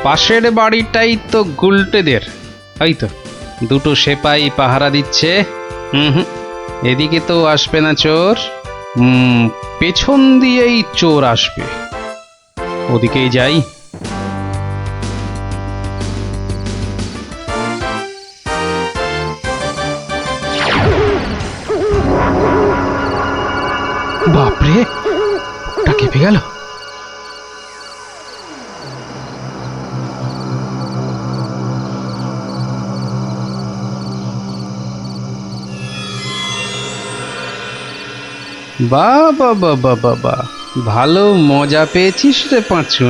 পাশের বাড়িটাই তো গুলটেদের, এই তো দুটো সেপাই পাহারা দিচ্ছে। এদিকে তো আসবে না চোর, পেছন দিয়েই চোর আসবে, ওদিকেই যাই। বাপরে, ওটা কেঁপে গেল। বাবা বাবা বাবা, ভালো মজা পেয়েছিস রে পাঁচু।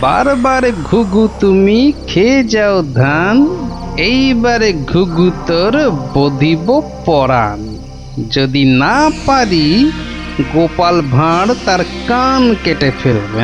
বারবার ঘুঘু তুমি খেয়ে যাও ধান, এইবারে ঘুঘু তোর বধিব পরাণ। যদি না পারি গোপাল ভাঁড় তার কান কেটে ফেলবে।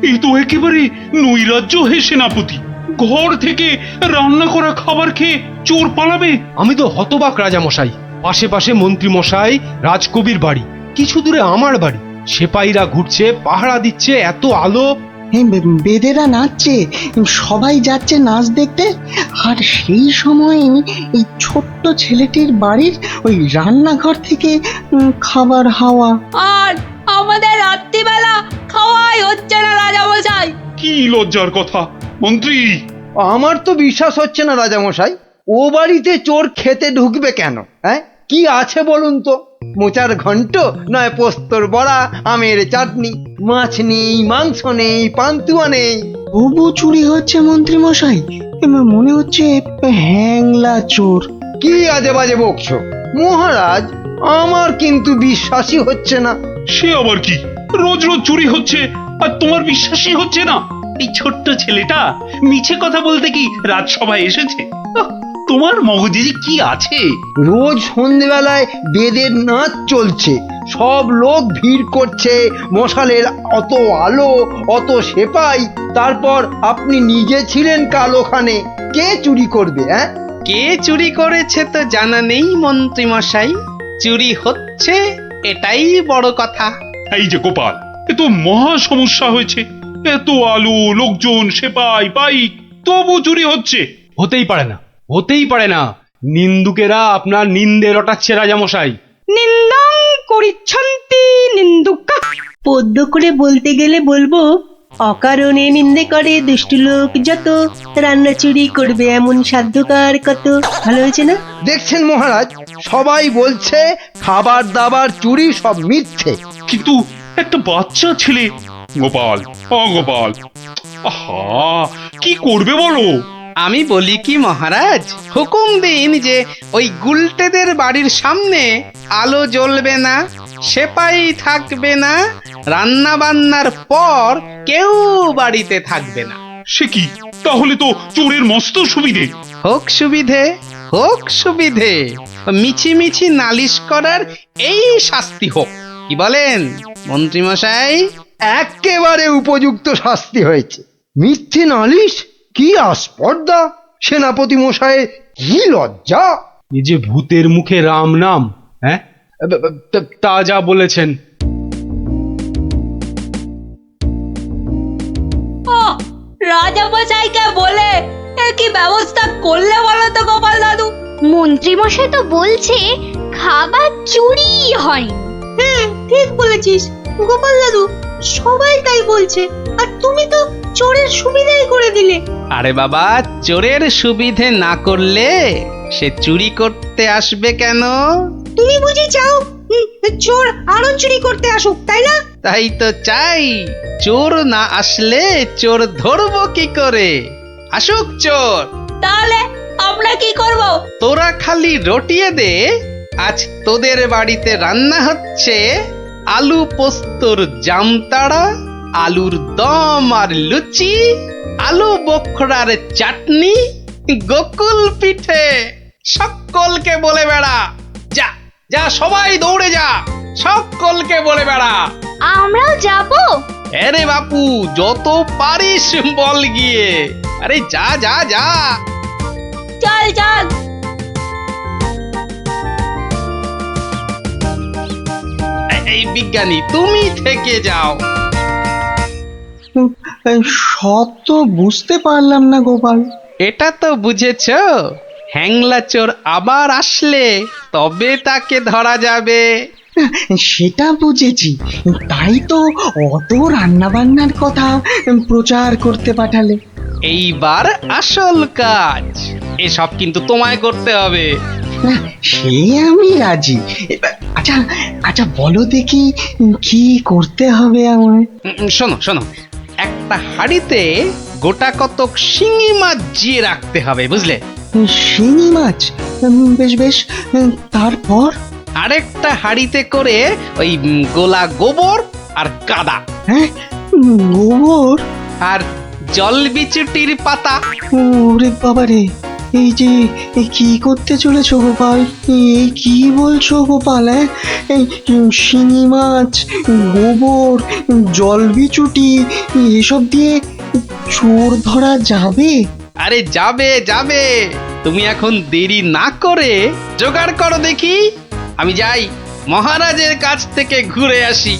এই তো একেবারে নৈরাজ্য হে সেনাপতি। ঘর থেকে রান্না করা খাবার খেয়ে চোর পালাবে? আমি তো হতবাক রাজামশাই। পাশে পাশে মন্ত্রী মশাই, রাজকবির বাড়ি, কিছু দূরে আমার বাড়ি, সেপাইরা ঘুরছে, পাহারা দিচ্ছে, এত আলো। বেদেরা নাচছে, সবাই যাচ্ছে নাচ দেখতে। আর সেই সময় এই ছোট্ট ছেলেটির বাড়ির ওই রান্নাঘর থেকে খাবার হাওয়া। আর আমাদের রাত্রিবেলা খাওয়াই হচ্ছে না রাজামশাই। কি লজ্জার কথা মন্ত্রী। আমার তো বিশ্বাস হচ্ছে না রাজামশাই, ও বাড়িতে চোর খেতে ঢুকবে কেন? হ্যাঁ, কি আছে বলুন তো? মোচার ঘন্ট, নয় পোস্তর বড়া, আমের চাটনি, মাছ নেই, মাংস নেই, পান্তুয়া নেই। তবু চুরি হচ্ছে মন্ত্রী মশাই, মনে হচ্ছে হ্যাংলা চোর। কি আজে বাজে বকছো মহারাজ, আমার কিন্তু বিশ্বাসই হচ্ছে না। সে আবার কি? রোজ রোজ চুরি হচ্ছে আর তোমার বিশ্বাসই হচ্ছে না? এই ছোট্ট ছেলেটা মিছে কথা বলতে কি রাজসভায় এসেছে? তোমার মগজে যে কি আছে? রোজ সন্ধ্যেবেলায় বেদের নাচ চলছে, সব লোক ভিড় করছে, মশালের অত আলো, অত সেপাই, তারপর আপনি নিজে ছিলেন কাল ওখানে। কে চুরি করবে? হ্যাঁ, কে চুরি করেছে তো জানা নেই মন্ত্রী মশাই, চুরি হচ্ছে এটাই বড় কথা। এই যে গোপাল, এ তো মহা সমস্যা হয়েছে। এত আলো, লোকজন, সেপাই, বাইক, তবু চুরি হচ্ছে। হতেই পারে না, হতেই পারে না। নিন্দুকেরা আপনার নিন্দে রটাচ্ছে রাজামশাই। নিন্দং করিচ্ছন্তি নিন্দুকা। পদ্য করে বলতে গেলে বলবো, অকারণে নিন্দে করে দুষ্টু লোক যত, রান্না চুরি করবে এমন সাধ্যকার কত। ভালো হয়েছে না? দেখছেন মহারাজ, সবাই বলছে খাবার দাবার চুরি সব মিথ্যে। কিন্তু একটা বাচ্চা ছেলে। গোপাল, গোপাল, আহা, কি করবে বলো? আমি বলি কি মহারাজ, হুকুম দিন যে ওই গুলটেদের বাড়ির সামনে আলো জ্বলবে না, সেপাই থাকবে না, রান্না বান্নার পর কেউ বাড়িতে থাকবে না। সে কি? তাহলে তো চোরের মস্ত সুবিধে। হোক সুবিধে, হোক সুবিধে, মিছি মিছি নালিশ করার এই শাস্তি হোক। কি বলেন মন্ত্রী মশাই? একেবারে উপযুক্ত শাস্তি হয়েছে। মিথ্যে নালিশ, কি আস্পর্ধা! সেনাপতি মশাই, কি লজ্জা! এই যে ভূতের মুখে রাম নাম, হ্যাঁ, তা যা বলেছেন। রাজামশাইকে বলে কি ব্যবস্থা করলে বলো তো গোপাল দাদু? মন্ত্রী মশাই তো বলছে খাবার চুরি হয়। হ্যাঁ, ঠিক বলেছিস গোপাল দাদু, সবাই তাই বলছে। আর তুমি তো চোরের সুবিধাই করে দিলে। আরে বাবা, চোরের সুবিধে না করলে সে চুরি করতে আসবে কেন? তুমি বুঝি চাও চোর আরো চুরি করতে আসুক, তাই না? তাই তো চাই। চোর না আসলে চোর ধরবো কি করে? আসুক চোর। তাহলে আমরা কি করব? তোরা খালি রটিয়ে দে, আজ তোদের বাড়িতে রান্না হচ্ছে আলু পোস্তর জামতাড়া, আলুর দম আর লুচি, আলু বোখরার চাটনি, গোকুল পিঠে। সকলকে বলে বেড়া, যা যা, সবাই দৌড়ে যা, সকলকে বলে বেড়া। আমরাও যাব? আরে বাপু, যত পারিস বল গিয়ে। আরে যা যা যা। চল চল। এই বিজ্ঞানী, তুমি থেকে যাও। সব তো বুঝতে পারলাম না গোপাল। এটা তো বুঝেছ, হ্যাংলা চোর আবার আসলে তবে তাকে ধরা যাবে। সেটা বুঝেছি, তাই তো অত রান্না বান্নার কথা প্রচার করতে পাঠালে। এইবার আসল কাজ, এসব কিন্তু তোমায় করতে হবে। না, সে আমি রাজি। আচ্ছা আচ্ছা, বলো দেখি কি করতে হবে আমায়। শোনো শোনো, একটা হাঁড়িতে গোটা কতক শিঙি মাছ জিয়ে রাখতে হবে, বুঝলে? শিঙি মাছ? বেশ বেশ, তারপর? আরেকটা হাঁড়িতে করে ওই গোলা গোবর আর কাদা হ্যাঁ, গোবর? আর জল বিচুটির পাতা। ওরে বাবারে, এই যে কি করতে চলেছো গোপাল? এই কি বলছো গোপাল? এই শিঙি মাছ, গোবর, জলবিচুটি এসব দিয়ে চোর ধরা যাবে? আরে যাবে যাবে, তুমি এখন দেরি না করে জোগাড় করো দেখি। আমি যাই, মহারাজের কাছ থেকে ঘুরে আসি।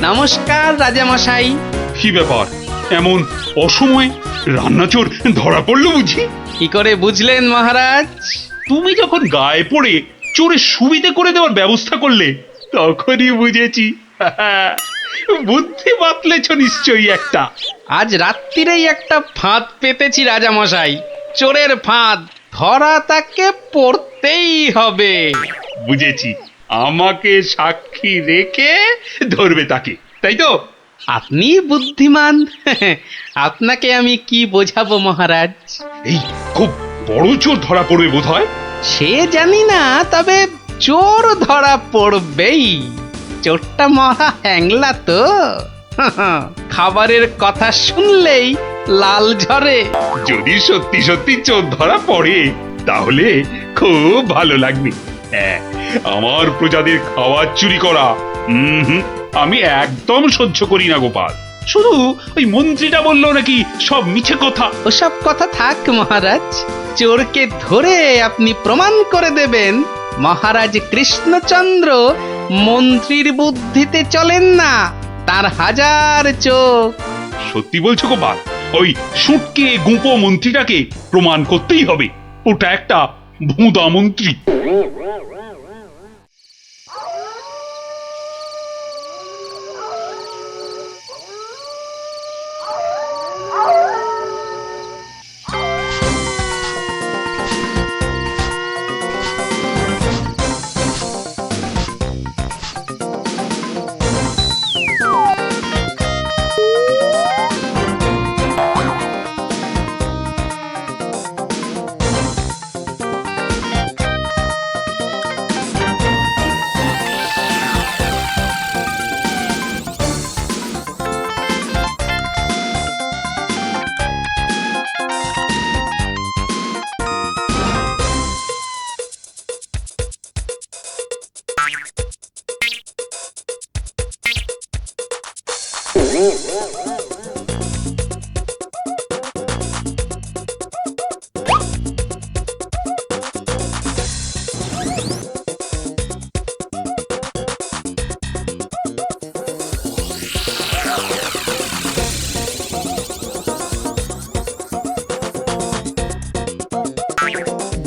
নমস্কার রাজামশাই। কি ব্যাপার, এমন অসময়ে রান্নাচোর ধরা পড়লো বুঝি? কি করে বুঝলেন মহারাজ? তুমি যখন গায়ে পড়ে চোরের সুবিধে করে দেওয়ার ব্যবস্থা করলে তখনই বুঝেছি। বুদ্ধি বাতলেছ নিশ্চয়ই একটা। আজ রাত্রিরেই একটা ফাঁদ পেতেছি রাজামশাই, চোরের ফাঁদ। ধরা তাকে পড়তেই হবে। বুঝেছি, আমাকে সাক্ষী রেখে ধরবে তাকে, তাই তো? আপনি বুদ্ধিমান। আপনাকে আমি কি বোঝাবো মহারাজ? এই খুব বড় চোর ধরা পড়বে বোধ হয়। সে জানি না, তবে চোর ধরা পড়বেই। চোরটা মহা হ্যাংলা তো। খাবারের কথা শুনলেই লাল ঝরে। যদি সত্যি সত্যি চোর ধরা পড়ে তাহলে খুব ভালো লাগবে। হ্যাঁ, আমার প্রজাদের খাবার চুরি করা আমি একদম সহ্য করি না গোপাল। শুধু ওই মন্ত্রীটা বললো নাকি সব মিছে কথা। ওসব কথা থাক মহারাজ, চোরকে ধরে আপনি প্রমাণ করে দেবেন মহারাজ কৃষ্ণচন্দ্র মন্ত্রীর বুদ্ধিতে চলেন না, তার হাজার চোখ। সত্যি বলছো গোপাল? ওই সুটকে গুঁপো মন্ত্রীটাকে প্রমাণ করতেই হবে ওটা একটা ভুঁদা মন্ত্রী।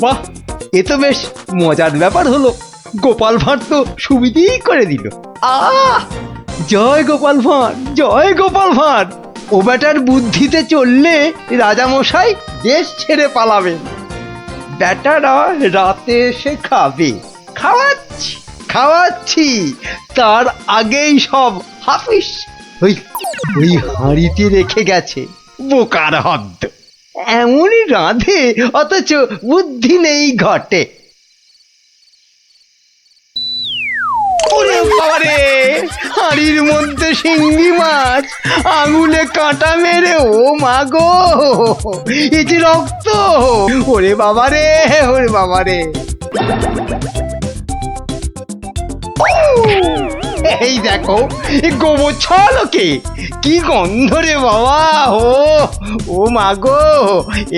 বাহ, এ তো বেশ মজার ব্যাপার হলো। গোপাল ভাঁড় তো সুবিধেই করে দিল। জয় গোপাল ভাঁড়, জয় গোপাল ভাঁড়। ও বেটার বুদ্ধিতে চললে রাজামশাই দেশ ছেড়ে পালাবেন। বেটারা রাতে এসে খাবে। খাওয়াচ্ছি খাওয়াচ্ছি, তার আগেই সব হাফিস। ওই ওই হাঁড়িতে রেখে গেছে, বোকার হদ্দ। এমনই রাঁধে অথচ বুদ্ধি নেই ঘটে। ওরে বাবারে, হাঁড়ির মধ্যে শিঙ্গি মাছ, আঙুলে কাঁটা মেরে, ও মা গো, এই যে রক্ত, ওরে বাবারে, ওরে বাবারে। এই দেখো, গোবর ছলকে কি গন্ধ রে বাবা, ও মা গো,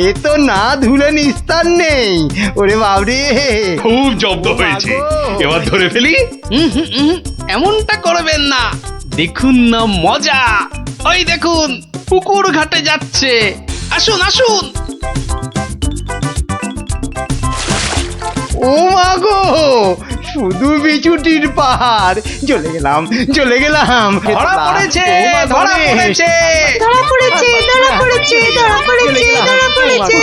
এ তো না ধুলে নিস্তার নেই, ওরে বাবরে। খুব জব্দ হয়েছে, এবার ধরে ফেলি। এমনটা করবেন না, দেখুন না মজা। ওই দেখুন, পুকুর ঘাটে যাচ্ছে, আসুন আসুন। ও মা গো, শুধু বিচুটির পাহাড়, চলে গেলাম, চলে গেলাম। ধরা পড়েছে, ও মা ধরা ধরে। পড়েছে। ধরা পড়েছে, ধরা পড়েছে, ধরা পড়েছে, ধরা পড়েছে।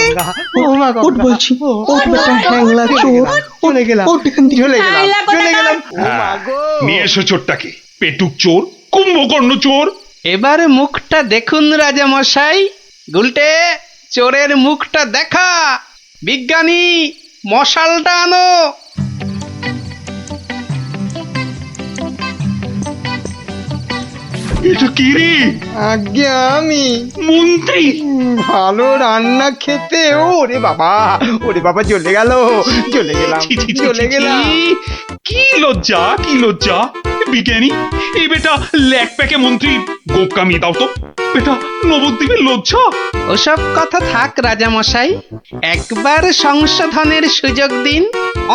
ও মা গো, ওঠ বলছি, ওঠ বেটা হ্যাংলা চোর, চলে গেলাম, ওঠ এখান থেকে। চলে গেলাম, আইলা চলে গেলাম। ও হ্যাঁ, মা গো। নিয়ে এসো চোরটাকে, পেটুক চোর, কুম্ভকর্ণ চোর। এবার মুখটা দেখুন রাজা মশাই। গুলটে, চোরের মুখটা দেখা। বিজ্ঞানী, মশালটা আনো। এটা কি রে? আজ্ঞে আমি মন্ত্রী। ভালো রান্না খেতে, ওরে বাবা, ওরে বাবা, চলে গেল, চলে গেলাম, ছি, ছি, ছি, চলে ছি, গেলাম। কি লজ্জা, কি লজ্জা। বিজ্ঞানী, এই বেটা ল্যাক প্যাকে মন্ত্রী গোপ কামিয়ে দাও তো। বেটা নবদ্বীপের লজ্জা। ওসব কথা থাক রাজা মশাই, একবার সংশোধনের সুযোগ দিন।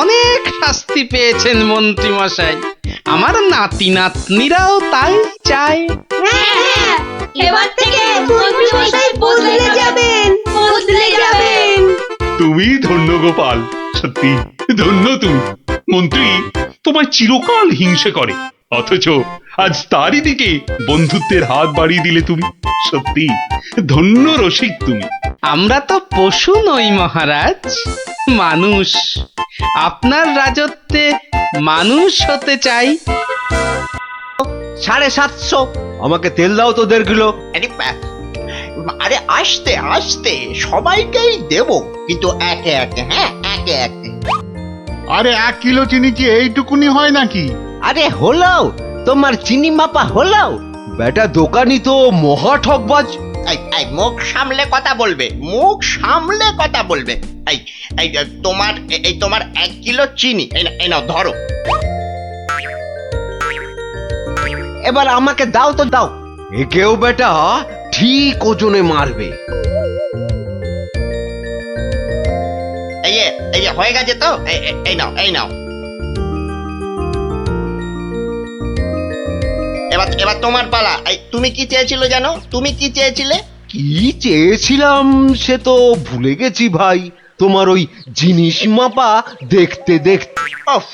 অনেক শাস্তি পেয়েছেন মন্ত্রী মশাই, আমার নাতি নাতনিরাও তাই চায়। হ্যাঁ, এবার থেকে মন্ত্রী মশাই বদলে যাবেন, বদলে যাবেন। তুমি ধন্য গোপাল, সত্যি ধন্য তুমি। মন্ত্রী তোমায় চিরকাল হিংসে করে, অথচ আজ তারই দিকে বন্ধুত্বের হাত বাড়িয়ে দিলে তুমি। সত্যি ধন্য রসিক তুমি। আমরা তো পশু নই মহারাজ, মানুষ। আপনার রাজত্বে মানুষ হতে চাই। 750। আমাকে তেল দাও তো 1.5 কিলো। আরে আসতে আসতে সবাইকেই দেব, কিন্তু একে একে, হ্যাঁ একে একে। আরে 1 কিলো চিনি কি এইটুকুনি হয় নাকি? আরে হলো, তোমার চিনি মাপা হলো। বেটা দোকানি তো মহা ঠকবাজ। এই মুখ সামলে কথা বলবে, মুখ সামলে কথা বলবে। এই এই তোমার 1 কিলো চিনি, এই নাও ধরো। এবার আমাকে দাও তো দাও। একেও বেটা ঠিক ওজনে মারবে। এই যে হয়ে গেছে তো, এই নাও, এই নাও। এবার তোমার পালা। তুমি কি চেয়েছিলে জানো? তুমি কি চেয়েছিলে? কি চেয়েছিলাম সে তো ভুলে গেছি ভাই। তোমার ওই জিনিস মাপা দেখতে দেখতে। ওফ,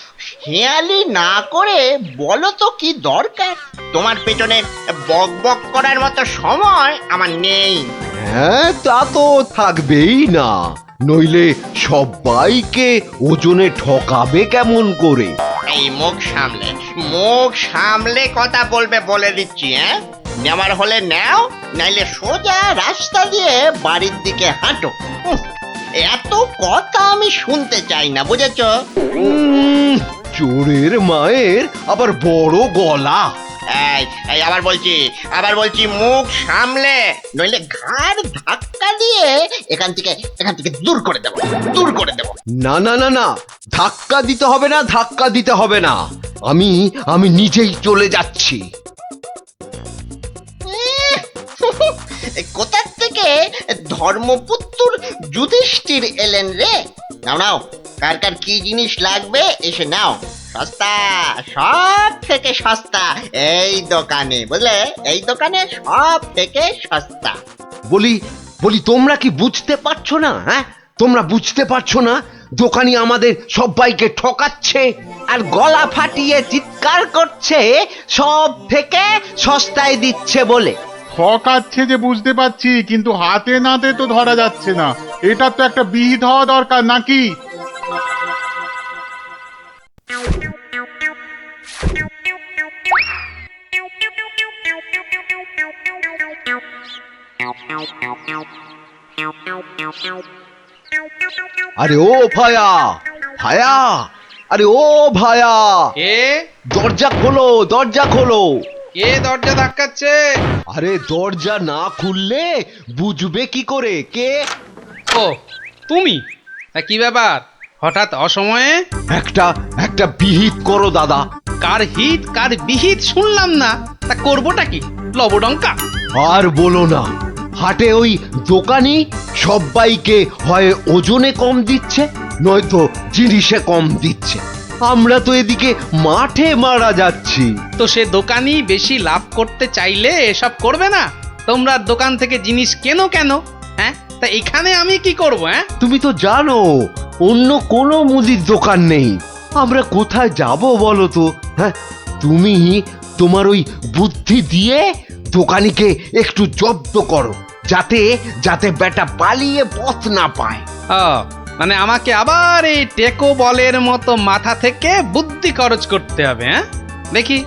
হেয়ালি না করে বলো তো কি দরকার? তোমার পেছনে বক বক করার মতো সময় আমার নেই। হ্যাঁ, তা তো থাকবেই না, নইলে সবাইকে ওজনে ঠকাবে কেমন করে? এই মুখ সামলে কথা বলবে বলে দিচ্ছি। হ্যাঁ, নেওয়ার হলে নাও, নাইলে সোজা রাস্তা দিয়ে বাড়ির দিকে হাঁটো। এত কথা আমি শুনতে চাই না, বুঝেছো? চোরের মায়ের আবার বড় গলা। এই আবার বলছি মুখ সামলে, নইলে ঘাড় ধাক্কা দিয়ে এখান থেকে দূর করে দেবো। না না না না, ধাক্কা দিতে হবে না, ধাক্কা দিতে হবে না। আমি নিজেই চলে যাচ্ছি। কোথা থেকে ধর্মপুত্র যুধিষ্ঠির এলেন রে? নাও কার কার কি জিনিস লাগবে এসে নাও। সস্তা, সব থেকে সস্তা এই দোকানে, বুঝলে? এই দোকানে সব থেকে সস্তা। বলি তোমরা কি বুঝতে পারছো না? হ্যাঁ, তোমরা বুঝতে পারছো না দোকানি আমাদের সবাইকে ঠকাচ্ছে আর গলা ফাটিয়ে চিৎকার করছে সব থেকে সস্তায় দিচ্ছে বলে। ঠকাচ্ছে যে বুঝতে পারছি, কিন্তু হাতে নাতে তো ধরা যাচ্ছে না। এটা তো একটা বিহিত হওয়া দরকার নাকি? আরে ও ভায়া, ভায়া, আরে ও ভায়া। এ দরজা খোলো, দরজা খোলো। কে দরজা ধাক্কাচ্ছে? আরে দরজা না খুললে বুঝবে কি করে কে? ও তুমি? তা কি ব্যাপার হঠাৎ অসময়ে? একটা একটা বিহিত করো দাদা। কার হিত কার বিহিত শুনলাম না, তা করবোটা কি? লবডঙ্কা? আর বলো না, হাটে ওই দোকানি সবাইকে হয় ওজনে কম দিচ্ছে, নয়তো জিনিসে কম দিচ্ছে। আমরা তো এদিকে মাঠে মারা যাচ্ছি। তো সে দোকানি বেশি লাভ করতে চাইলে এসব করবে না? তোমরা দোকান থেকে জিনিস কেন কেন? হ্যাঁ, তা এখানে আমি কি করব? হ্যাঁ, তুমি তো জানো অন্য কোনো মুদির দোকান নেই। আমরা কোথায় যাব বলো তো? হ্যাঁ, তুমি তোমার ওই বুদ্ধি দিয়ে দোকানিকে একটু জব্দ করো, যাতে যাতে বেটা পালিয়ে পথ না পায়। ও মানে আমাকে আবার এই টেকো বলের মতো মাথা থেকে বুদ্ধি খরচ করতে হবে? হ্যাঁ, দেখি।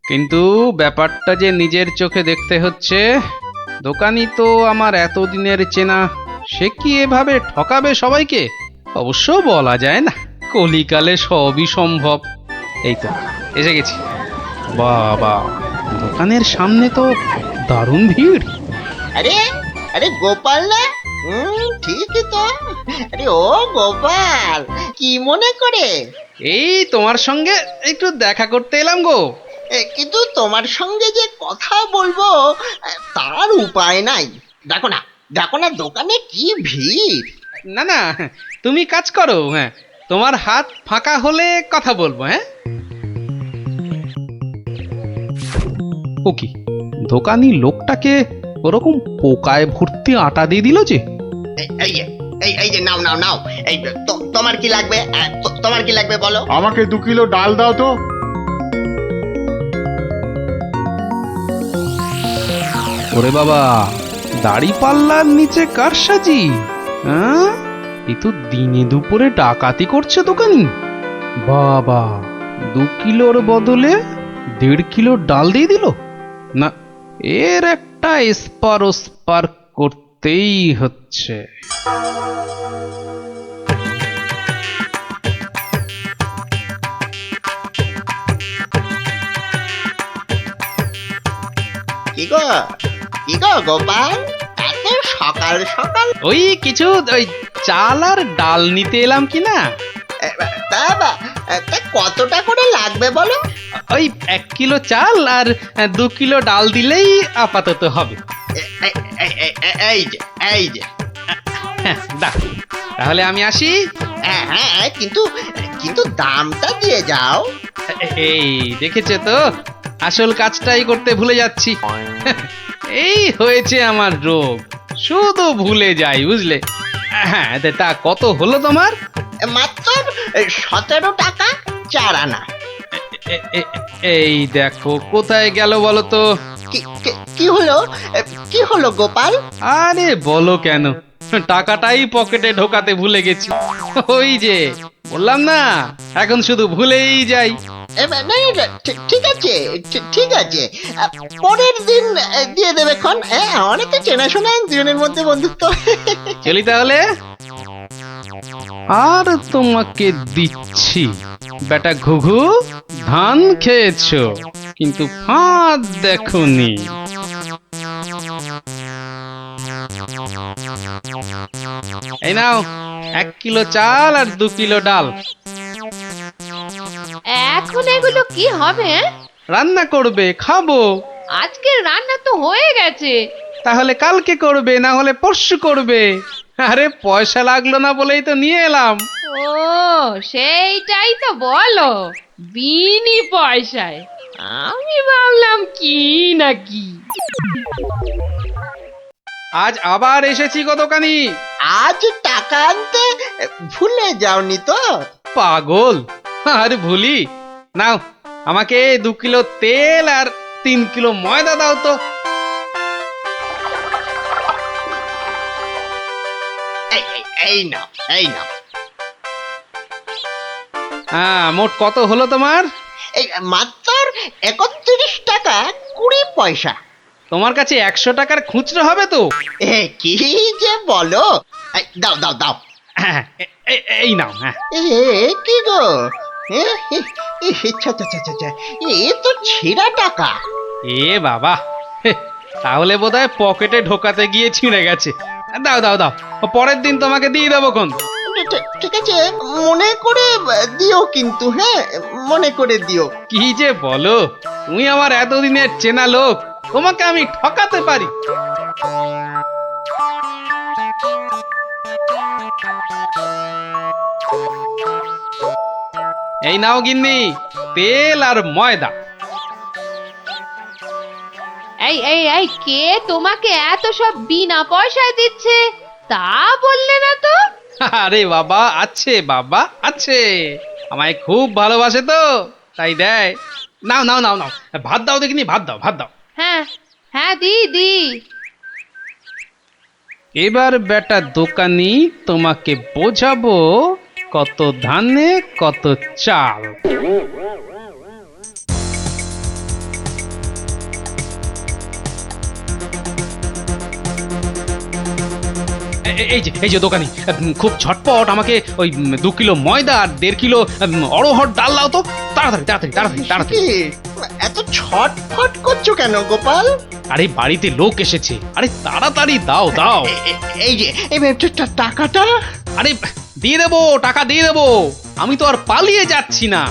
কিন্তু ব্যাপারটা যে নিজের চোখে দেখতে হচ্ছে। দোকানি তো আমার এতদিনের চেনা, সে কি এভাবে ঠকাবে সবাইকে? অবশ্য বলা যায় না, কলিকালে সবই সম্ভব। এই তো এসে গেছি। বাবা, দোকানের সামনে তো দারুণ ভিড়। আরে আরে গোপাল না? ঠিকই তো। আরে ও গোপাল, কি মনে করে? এই তোমার সঙ্গে একটু দেখা করতে এলাম গো। কিন্তু তোমার সঙ্গে যে কথা বলবো তার উপায় নাই। দেখো না, দেখো না দোকানে কি ভিড়। না না, তুমি কাজ করো। হ্যাঁ, তোমার হাত ফাঁকা হলে কথা বলবো। হ্যাঁ, ও কি, দোকানি লোকটাকে ওরকম পোকায় ভর্তি আটা দিয়ে দিল যে। এই এই যে নাও নাও নাও, এই তোমার কি লাগবে? তোমার কি লাগবে বলো? আমাকে 2 কিলো ডাল দাও তো। ওরে বাবা, দাড়ি পাল্লার নিচে কারসাজি। হ্যাঁ, এ তো দিনে দুপুরে ডাকাতি করছে দোকানি। বাবা, 2 কিলোর বদলে 1.5 কিলো ডাল দিয়ে দিল। না, এর একটা এসপার ওসপার করতেই হচ্ছে। কি গো গোপাল, এত সকাল সকাল? ওই কিছু ওই চাল আর ডাল নিতে এলাম কি না। তা কতটা করে লাগবে বলো? ওই 1 কিলো চাল আর 2 কিলো ডাল দিলেই আপাতত হবে। এই যে এই যে। হ্যাঁ, দাও, তাহলে আমি আসি। হ্যাঁ হ্যাঁ, কিন্তু কিন্তু দামটা দিয়ে যাও। এই দেখেছে তো, আসল কাজটাই করতে ভুলে যাচ্ছি। এই হয়েছে আমার রোগ, শুধু ভুলে যাই, বুঝলে? হ্যাঁ, তা কত হলো তোমার? মাত্র 17 টাকা 4 আনা। এই দেখো, কোথায় গেল বলো তো? কি হলো? কি হলো গোপাল? আরে বলো কেন, টাকাটাই পকেটে ঢোকাতে ভুলে গেছি। ওই যে বললাম না, এখন শুধু ভুলেই যাই। ঠিক আছে ঠিক আছে, পরের দিন দিয়ে দেবে খন। অনেক তো চেনাশোনা, দুজনের মধ্যে বন্ধুত্ব। চলি তাহলে। আর তোমাকে দিচ্ছি বেটা ঘুঘু, ধান খেয়েছো কিন্তু ফাঁদ দেখোনি। এই নাও 1 কিলো চাল আর 2 কিলো ডাল। এখন এগুলো কি হবে? রান্না করবে, খাবো। আজকে রান্না তো হয়ে গেছে। তাহলে কালকে করবে, না হলে পরশু করবে। আরে পয়সা লাগলো না বলেই তো নিয়ে এলাম। ও সেইটাই তো বলো, বিনি পয়সায়। আমি ভাবলাম কি নাকি। আজ আবার এসেছি গো দোকানি। আজ টাকা আনতে ভুলে যাওনি তো? পাগল, আরে ভুলি? নাও, আমাকে 2 কিলো তেল আর 3 কিলো ময়দা দাও তো। এই নাও এই নাও। হ্যাঁ, মোট কত হলো তোমার? এই মাত্র 31 টাকা 20 পয়সা। তোমার কাছে 100 টাকার খুচরো হবে তো? কি যে বলো! দাও দাও দাও। হ্যাঁ, এই নাও। হ্যাঁ, কি গো এ তো ছেঁড়া টাকা। এ বাবা, তাহলে বোধহয় পকেটে ঢোকাতে গিয়ে ছিঁড়ে গেছে। দাও দাও দাও, পরের দিন তোমাকে দিয়ে দেবো কোন। ঠিক আছে, মনে করে দিও কিন্তু, হ্যাঁ মনে করে দিও। কি যে বলো, তুমি আমার এতদিনের চেনা লোক, তোমাকে আমি ঠকাতে পারি? এই নাও গিন্নি, তেল আর ময়দা। এই কে তোমাকে এত সব বিনা পয়সায় দিচ্ছে তা বললে না তো? আরে বাবা, আছে বাবা আছে, আমায় খুব ভালোবাসে তো তাই দেয়। নাও নাও নাও নাও, ভাত দাও দেখিনি, ভাত দাও ভাত দাও। হ্যাঁ হ্যাঁ, দি। এবার বেটা দোকানি তোমাকে বোঝাবো কত ধানে কত চাল। এই যে দোকানি, খুব ঝটপট আমাকে ওই 2 কিলো ময়দা আর 1.5 কিলো অড়হর ডাল দাও তো, তাড়াতাড়ি তাড়াতাড়ি তাড়াতাড়ি তাড়াতাড়ি। কি, এত ছটফট করছো কেন গোপাল? আরে বাড়িতে লোক এসেছে, আরে তাড়াতাড়ি দাও দাও। এই যে টাকাটা। আরে দিয়ে দেবো, টাকা দিয়ে দেবো, আমি তো আর পালিয়ে যাচ্ছি না।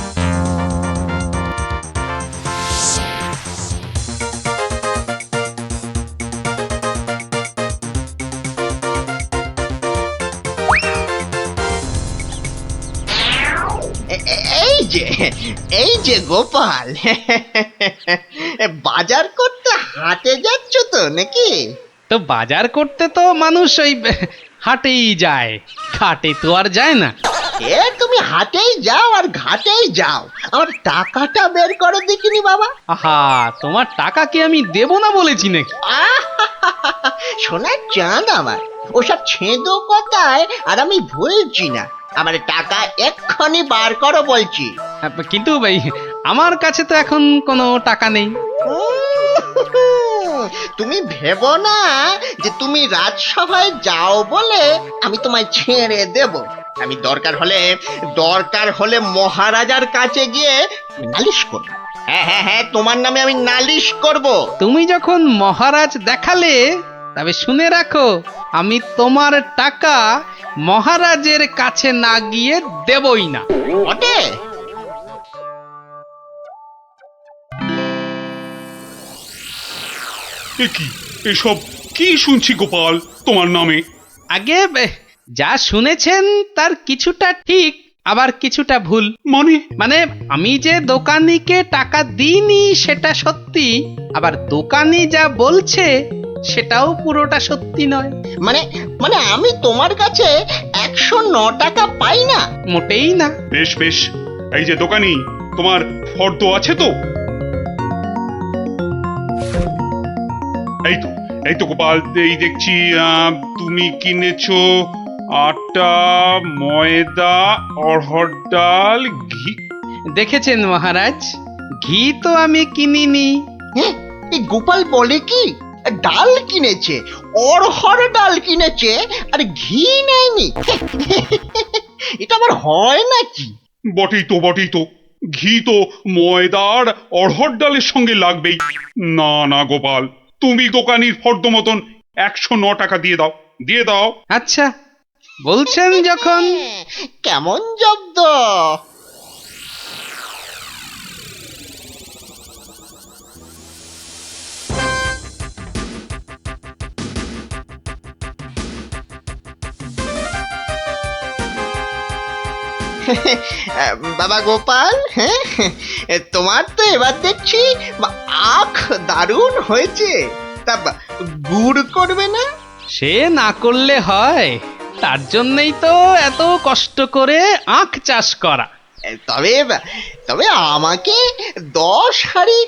এই যে গোপাল, বাজার করতে হাটে যাচ্ছ তো নাকি? তো বাজার করতে তো মানুষ ওই হাটেই যায়, ঘাটে তো আর যায় না। তুমি হাটেই যাও আর ঘাটেই যাও, আমার টাকাটা বের করে দেখিনি বাবা। আহা, তোমার টাকা কি আমি দেব না বলেছি নাকি? সোনার চাঁদ আমার, ওসব ছেঁদো কথায় আর আমি ভুলছি না। আমার টাকা এক্ষুনি বার করো বলছি। কিন্তু ভাই, আমার কাছে তো এখন কোনো টাকা নেই। তুমি ভেবো না যে তুমি রাজসভায় যাও বলে আমি তোমায় ছেড়ে দেব। আমি দরকার হলে মহারাজার কাছে গিয়ে নালিশ করব। হ্যাঁ, তোমার নামে আমি নালিশ করব। তুমি যখন মহারাজ দেখালে, তবে শুনে রাখো, আমি তোমার টাকা মহারাজের কাছে না গিয়ে দেবই না। ওটে কি এসব কি শুনছি গোপাল তোমার নামে? আগে যা শুনেছেন তার কিছুটা ঠিক, আবার কিছুটা ভুল। মানে আমি যে দোকানিকে টাকা দিইনি সেটা সত্যি, আবার দোকানি যা বলছে সেটাও পুরোটা সত্যি নয়। মানে আমি তোমার কাছে 109 টাকা পাই না? মোটেই না। বেশ বেশ, এই যে দোকানি, তোমার ফর্দ আছে তো? এই তো গোপাল, এই দেখছি তুমি কিনেছো আটা, ময়দা, অড়হর ডাল, ঘি। দেখেছেন মহারাজ, ঘি তো আমি কিনিনি। এই গোপাল বলে কি, ডাল কিনেছে, অড়হর ডাল কিনেছে, আর ঘি নেয়নি? এটা আবার হয় নাকি? বটেই তো, ঘি তো ময়দার অড়হর ডালের সঙ্গে লাগবেই। না গোপাল, তুমি দোকানির ফর্দ মতন 109 টাকা দিয়ে দাও। আচ্ছা, বলছেন যখন। কেমন জব্দ? বাবা গোপাল, হ্যাঁ তোমার তো এবার দেখছি আখ দারুণ হয়েছে। তা গুড় করবে না? সে না করলে হয়, তার জন্যই তো এত কষ্ট করে আখ চাষ করা। তবে আমাকে 10 হাঁড়ি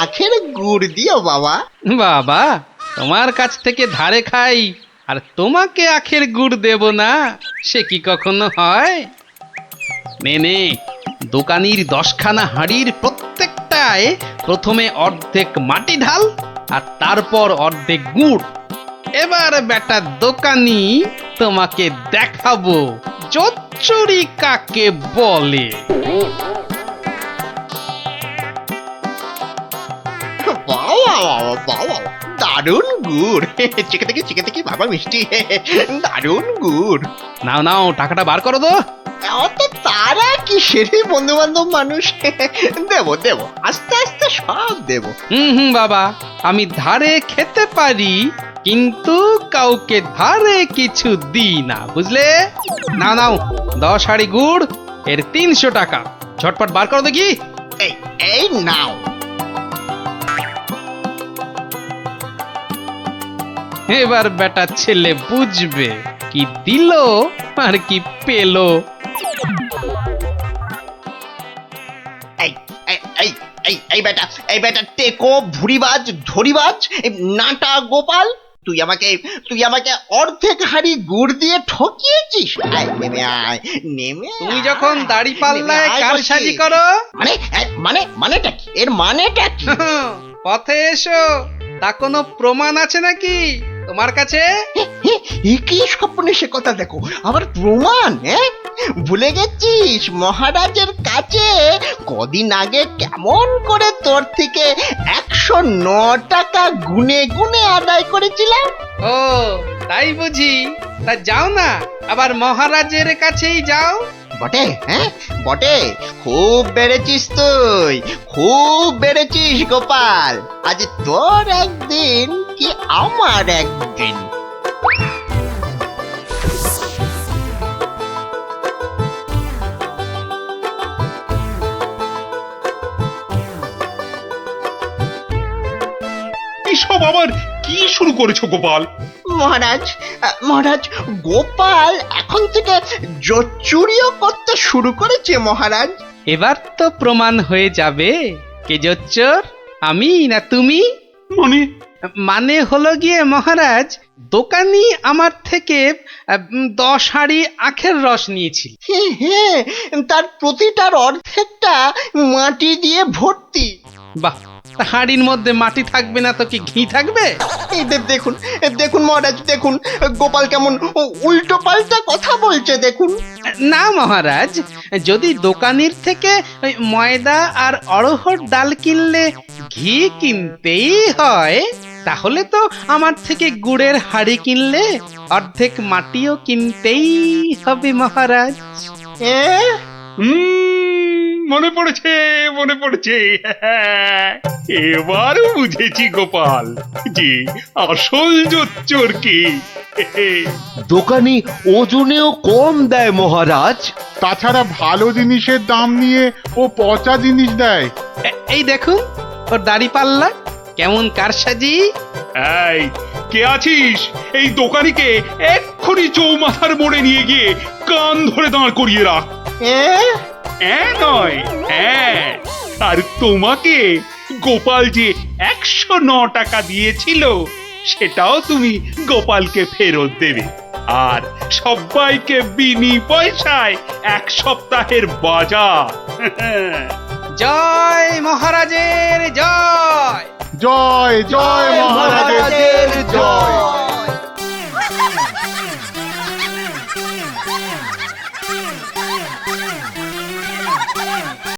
আখের গুড় দিও বাবা। বাবা, তোমার কাছ থেকে ধারে খাই আর তোমাকে আখের গুড় দেব না, সে কি কখনো হয়? নে, দোকানির 10খানা হাঁড়ির প্রত্যেকটায় প্রথমে অর্ধেক মাটি ঢাল আর তারপর অর্ধেক গুড়। এবার বেটা দোকানি, তোমাকে দেখাবো জচ্চুরি কাকে বলে? দারুণ গুড় চিকে থেকে বাবা মিষ্টি দারুণ গুড়। নাও নাও, টাকাটা বার করো তো। অত তারা কি সেরে বন্ধু বান্ধব মানুষ দেবো আস্তে আস্তে সব দেবো। হুম বাবা, আমি ধারে খেতে পারি কিন্তু কাউকে ধারে কিছু দিই না, বুঝলে? নাও নাও, 10 হাঁড়ি গুড়, এর 300 টাকা। ঝটপট বার করো দেখি। এই নাও। এবার বেটা ছেলে বুঝবে কি দিল আর কি পেলো। এই এই এই এই এই বেটা টেকো ভুরিবাজ ধরিবাজ নাটা গোপাল, তুই আমাকে অর্ধেক হাড়ি গুড় দিয়ে ঠকিয়েছিস। আয় নেমে আয়, নেমে তুমি যখন দাড়ি পাল্লায় কারসাজি করো, মানেটা কি? এর মানেটা কি? পথে এসো, তা কোনো প্রমাণ আছে নাকি তোমার কাছে? কি স্বপ্নে সে কথা দেখো, আবার প্রমাণ? ভুলে গেছিস মহারাজের কাছে কদিন আগে কেমন করে তোর থেকে 109 টাকা গুনে গুনে আদায় করেছিলাম? ও তাই বুঝি? তা যাও না, আবার মহারাজের কাছেই যাও। বটে, বটে, খুব বেড়েছিস তুই, খুব বেড়েছিস গোপাল। আজ তোর একদিন কি আমার একদিন। এসব আবার কি শুরু করেছো গোপাল? মহারাজ গোপাল এখন থেকে জোচ্চুরিও করতে শুরু করেছে মহারাজ। এবার তো প্রমাণ হয়ে যাবে কে জোচ্চোর, আমি না তুমি। মানে হলো গিয়ে মহারাজ, দোকানি আমার থেকে 10 হাঁড়ি আখের রস নিয়েছিল। হ্যাঁ, তার প্রতিটার অর্ধেকটা মাটি দিয়ে ভর্তি। বাহ, তা হাঁড়ির মধ্যে মাটি থাকবে না তো কি ঘি থাকবে? এই দেখুন মহারাজ, দেখুন গোপাল কেমন উল্টো পাল্টা কথা বলছে দেখুন। না মহারাজ, যদি দোকানির থেকে ওই ময়দা আর অড়হর ডাল কিনলে ঘি কিনতেই হয়, তাহলে তো আমার থেকে গুড়ের হাঁড়ি কিনলে অর্ধেক মাটিও কিনতেই হবে মহারাজ। মনে পড়েছে এবার বুঝেছি গোপাল যে আসল জোচ্চোর কি। দোকানি ওজনেও কম দেয় মহারাজ। তাছাড়া ভালো জিনিসের দাম নিয়ে ও পচা জিনিস দেয়। এই দেখুন ওর দাড়ি পাল্লা কেমন কারসাজি। এই কে আছিস? এই দোকানিকে এক্ষুনি চৌমাথার মোড়ে নিয়ে গিয়ে কান ধরে দাঁড় করিয়ে রাখ। নয়, আর তোমাকে গোপাল যে 109 টাকা দিয়েছিল সেটাও তুমি গোপালকে ফেরত দেবে, আর সবাইকে বিনি পয়সায় 1 সপ্তাহের বাজার। জয় মহারাজের জয়, জয় জয় মহারাজের জয়।